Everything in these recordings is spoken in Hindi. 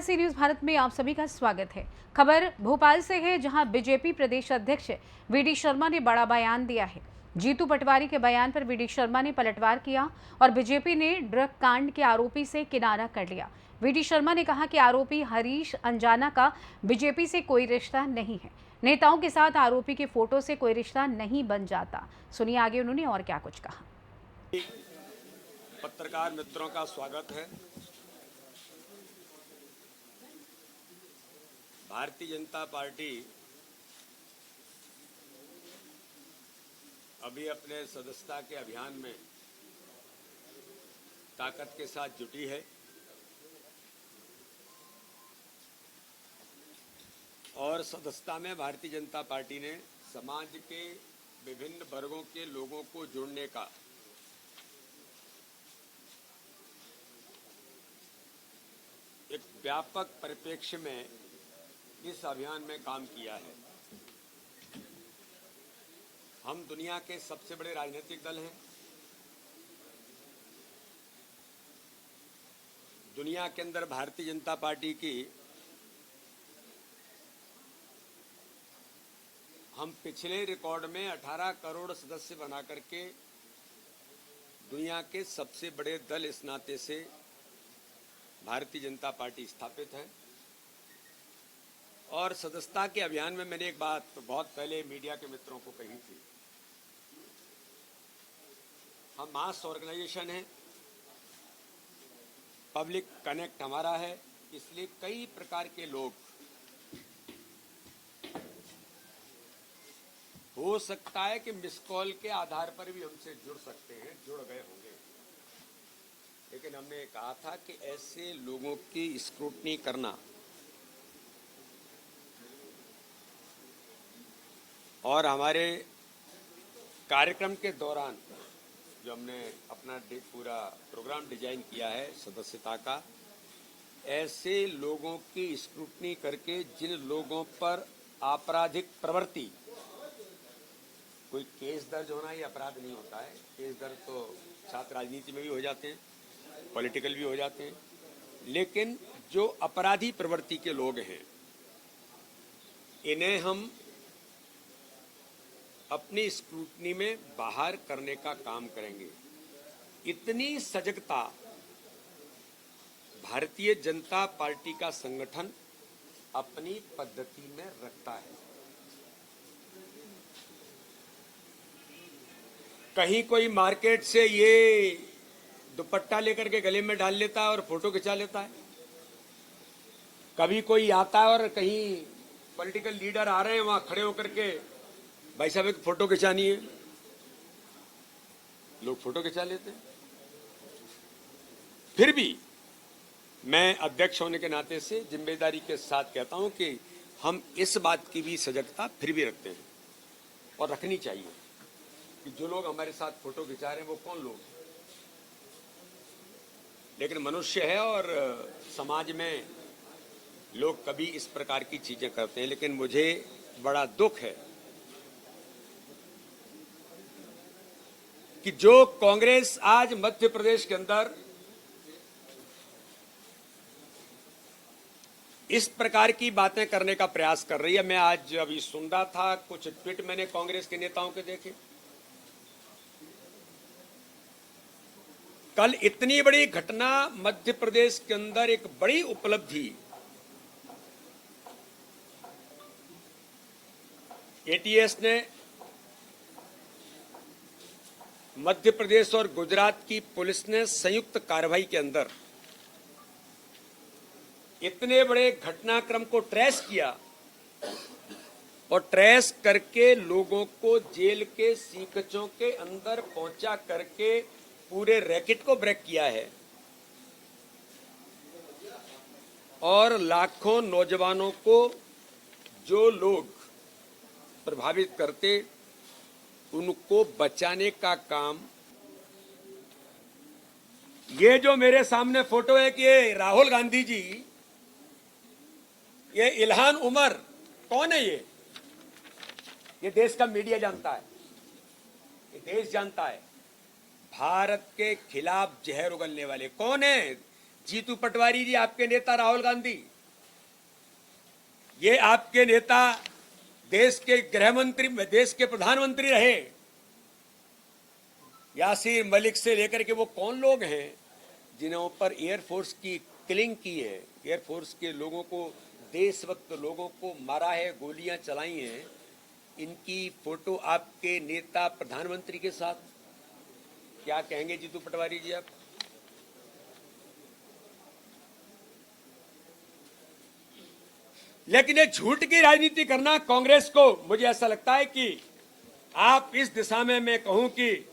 सी न्यूज भारत में आप सभी का स्वागत है। खबर भोपाल से है, जहां बीजेपी प्रदेश अध्यक्ष वीडी शर्मा ने बड़ा बयान दिया है। जीतू पटवारी के बयान पर वीडी शर्मा ने पलटवार किया और बीजेपी ने ड्रग कांड के आरोपी से किनारा कर लिया। वीडी शर्मा ने कहा कि आरोपी हरीश अंजाना का बीजेपी से कोई रिश्ता नहीं है। नेताओं के साथ आरोपी के फोटो से कोई रिश्ता नहीं बन जाता। सुनिए आगे उन्होंने और क्या कुछ कहा। पत्रकार मित्रों का स्वागत है। भारतीय जनता पार्टी अभी अपने सदस्यता के अभियान में ताकत के साथ जुटी है और सदस्यता में भारतीय जनता पार्टी ने समाज के विभिन्न वर्गों के लोगों को जोड़ने का एक व्यापक परिप्रेक्ष्य में इस अभियान में काम किया है। हम दुनिया के सबसे बड़े राजनीतिक दल हैं। दुनिया के अंदर भारतीय जनता पार्टी की हम पिछले रिकॉर्ड में 18 करोड़ सदस्य बना करके दुनिया के सबसे बड़े दल इस नाते से भारतीय जनता पार्टी स्थापित है। और सदस्यता के अभियान में मैंने एक बात बहुत पहले मीडिया के मित्रों को कही थी। हम मास ऑर्गेनाइजेशन हैं, पब्लिक कनेक्ट हमारा है, इसलिए कई प्रकार के लोग हो सकता है कि मिस कॉल के आधार पर भी हमसे जुड़ सकते हैं, जुड़ गए होंगे। लेकिन हमने कहा था कि ऐसे लोगों की स्क्रूटनी करना और हमारे कार्यक्रम के दौरान जो हमने अपना पूरा प्रोग्राम डिजाइन किया है सदस्यता का, ऐसे लोगों की स्क्रूटनी करके जिन लोगों पर आपराधिक प्रवृत्ति, कोई केस दर्ज होना ये अपराध नहीं होता है। केस दर्ज तो छात्र राजनीति में भी हो जाते हैं, पॉलिटिकल भी हो जाते हैं, लेकिन जो अपराधी प्रवृत्ति के लोग हैं इन्हें हम अपनी स्क्रूटनी में बाहर करने का काम करेंगे। इतनी सजगता भारतीय जनता पार्टी का संगठन अपनी पद्धति में रखता है। कहीं कोई मार्केट से ये दुपट्टा लेकर के गले में डाल लेता है और फोटो खिंचा लेता है। कभी कोई आता है और कहीं पॉलिटिकल लीडर आ रहे हैं, वहां खड़े होकर के भाई साहब एक फोटो खिंचानी है, लोग फोटो खिंचा लेते हैं। फिर भी मैं अध्यक्ष होने के नाते से जिम्मेदारी के साथ कहता हूं कि हम इस बात की भी सजगता फिर भी रखते हैं और रखनी चाहिए कि जो लोग हमारे साथ फोटो खिंचा रहे हैं वो कौन लोग हैं। लेकिन मनुष्य है और समाज में लोग कभी इस प्रकार की चीजें करते हैं। लेकिन मुझे बड़ा दुख है कि जो कांग्रेस आज मध्य प्रदेश के अंदर इस प्रकार की बातें करने का प्रयास कर रही है। मैं आज अभी सुन रहा था, कुछ ट्वीट मैंने कांग्रेस के नेताओं के देखे। कल इतनी बड़ी घटना मध्य प्रदेश के अंदर, एक बड़ी उपलब्धि, एटीएस ने मध्य प्रदेश और गुजरात की पुलिस ने संयुक्त कार्रवाई के अंदर इतने बड़े घटनाक्रम को ट्रेस किया और ट्रेस करके लोगों को जेल के सीकचों के अंदर पहुंचा करके पूरे रैकेट को ब्रेक किया है और लाखों नौजवानों को जो लोग प्रभावित करते उनको बचाने का काम। ये जो मेरे सामने फोटो है कि ये राहुल गांधी जी, ये इल्हान उमर, कौन है ये देश का मीडिया जानता है, ये देश जानता है। भारत के खिलाफ जहर उगलने वाले कौन है? जीतू पटवारी जी, आपके नेता राहुल गांधी। ये आपके नेता देश के गृह मंत्री, देश के प्रधानमंत्री रहे। यासीर मलिक से लेकर के वो कौन लोग हैं जिन्हों पर एयरफोर्स की किलिंग की है, एयरफोर्स के लोगों को, देशभक्त लोगों को मारा है, गोलियां चलाई हैं, इनकी फोटो आपके नेता प्रधानमंत्री के साथ। क्या कहेंगे जीतू पटवारी जी आप? लेकिन ये झूठ की राजनीति करना कांग्रेस को, मुझे ऐसा लगता है कि आप इस दिशा में, मैं कहूं कि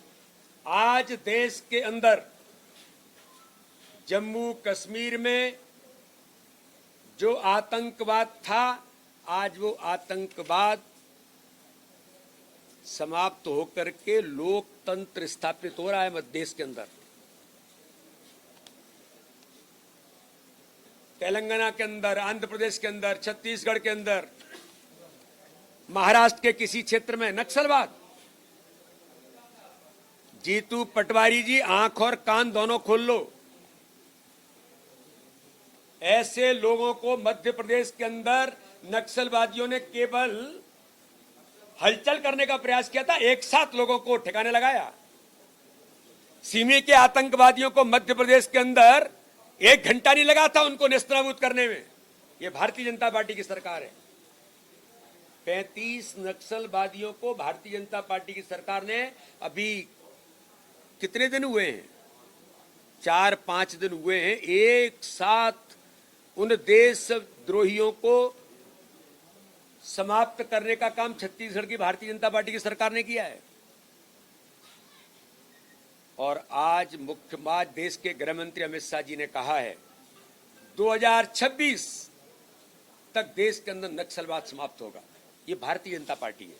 आज देश के अंदर जम्मू कश्मीर में जो आतंकवाद था, आज वो आतंकवाद समाप्त होकर के लोकतंत्र स्थापित हो रहा है मध्य देश के अंदर। तेलंगाना के अंदर, आंध्र प्रदेश के अंदर, छत्तीसगढ़ के अंदर, महाराष्ट्र के किसी क्षेत्र में नक्सलवाद। जीतू पटवारी जी, आंख और कान दोनों खोल लो। ऐसे लोगों को मध्य प्रदेश के अंदर नक्सलवादियों ने केवल हलचल करने का प्रयास किया था, एक साथ लोगों को ठिकाने लगाया। सीमी के आतंकवादियों को मध्य प्रदेश के अंदर 1 घंटा नहीं लगा था उनको नेस्तनाबूद करने में। यह भारतीय जनता पार्टी की सरकार है। 35 नक्सलवादियों को भारतीय जनता पार्टी की सरकार ने, अभी कितने दिन हुए हैं, 4-5 दिन हुए हैं, एक साथ उन देशद्रोहियों को समाप्त करने का काम छत्तीसगढ़ की भारतीय जनता पार्टी की सरकार ने किया है। और आज देश के गृह मंत्री अमित शाह जी ने कहा है 2026 तक देश के अंदर नक्सलवाद समाप्त होगा। ये भारतीय जनता पार्टी है।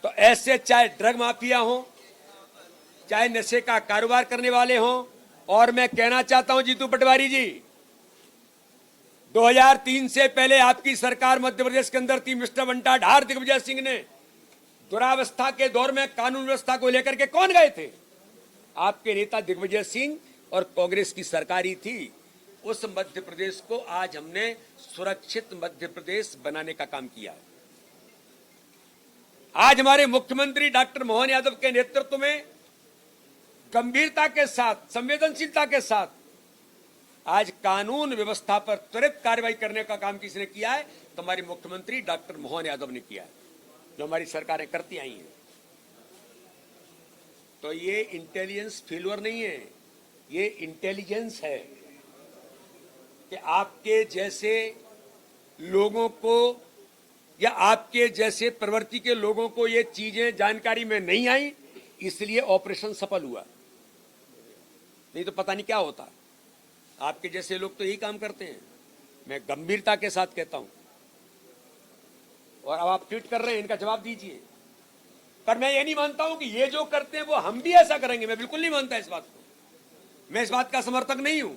तो ऐसे चाहे ड्रग माफिया हो, चाहे नशे का कारोबार करने वाले हों, और मैं कहना चाहता हूं जीतू पटवारी जी, 2003 से पहले आपकी सरकार मध्य प्रदेश के अंदर थी। मिस्टर बंटा ढार, दिग्विजय सिंह ने दुरावस्था के दौर में कानून व्यवस्था को लेकर के कौन गए थे? आपके नेता दिग्विजय सिंह और कांग्रेस की सरकार ही थी। उस मध्य प्रदेश को आज हमने सुरक्षित मध्य प्रदेश बनाने का काम किया है। आज हमारे मुख्यमंत्री डॉक्टर मोहन यादव के नेतृत्व में गंभीरता के साथ, संवेदनशीलता के साथ आज कानून व्यवस्था पर त्वरित कार्रवाई करने का काम किसने किया है? तो हमारे मुख्यमंत्री डॉक्टर मोहन यादव ने किया है, जो हमारी सरकारें करती आई हैं। तो ये इंटेलिजेंस फेल्योर नहीं है, ये इंटेलिजेंस है कि आपके जैसे लोगों को या आपके जैसे प्रवृत्ति के लोगों को ये चीजें जानकारी में नहीं आई, इसलिए ऑपरेशन सफल हुआ। नहीं तो पता नहीं क्या होता। आपके जैसे लोग तो यही काम करते हैं। मैं गंभीरता के साथ कहता हूं। और अब आप ट्वीट कर रहे हैं, इनका जवाब दीजिए। पर मैं ये नहीं मानता हूं कि ये जो करते हैं वो हम भी ऐसा करेंगे। मैं बिल्कुल नहीं मानता इस बात को। मैं इस बात का समर्थक नहीं हूं।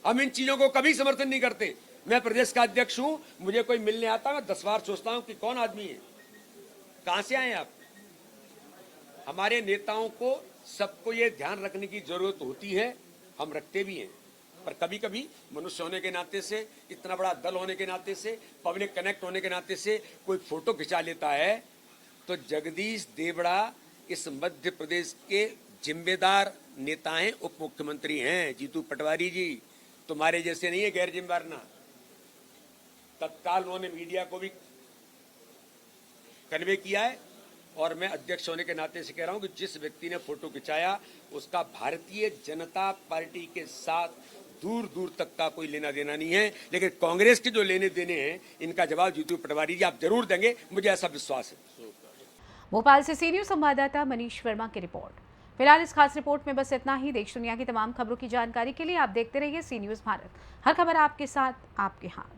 हम इन चीजों को कभी समर्थन नहीं करते। मैं प्रदेश का अध्यक्ष हूं, मुझे कोई मिलने आता, मैं 10 बार सोचता हूं कि कौन आदमी है, कहां से आए आप। हमारे नेताओं को, सबको ये ध्यान रखने की जरूरत होती है, हम रखते भी हैं। पर कभी कभी मनुष्य होने के नाते से, इतना बड़ा दल होने के नाते से, पब्लिक कनेक्ट होने के नाते से कोई फोटो खिंचा लेता है। तो जगदीश देवड़ा इस मध्य प्रदेश के जिम्मेदार नेता हैं, उप मुख्यमंत्री हैं। जीतू पटवारी जी तुम्हारे जैसे नहीं है गैर जिम्मेदार ना। तत्काल उन्होंने मीडिया को भी कन्वे किया है। और मैं अध्यक्ष होने के नाते से कह रहा हूं कि जिस व्यक्ति ने फोटो खिंचाया उसका भारतीय जनता पार्टी के साथ दूर दूर तक का कोई लेना देना नहीं है। लेकिन कांग्रेस के जो लेने देने हैं, इनका जवाब जीतू पटवारी जी आप जरूर देंगे, मुझे ऐसा विश्वास है। भोपाल से सीनियर संवाददाता मनीष वर्मा की रिपोर्ट। फिलहाल इस खास रिपोर्ट में बस इतना ही। देश दुनिया की तमाम खबरों की जानकारी के लिए आप देखते रहिए सी न्यूज़ भारत। हर खबर आपके साथ, आपके हाथ।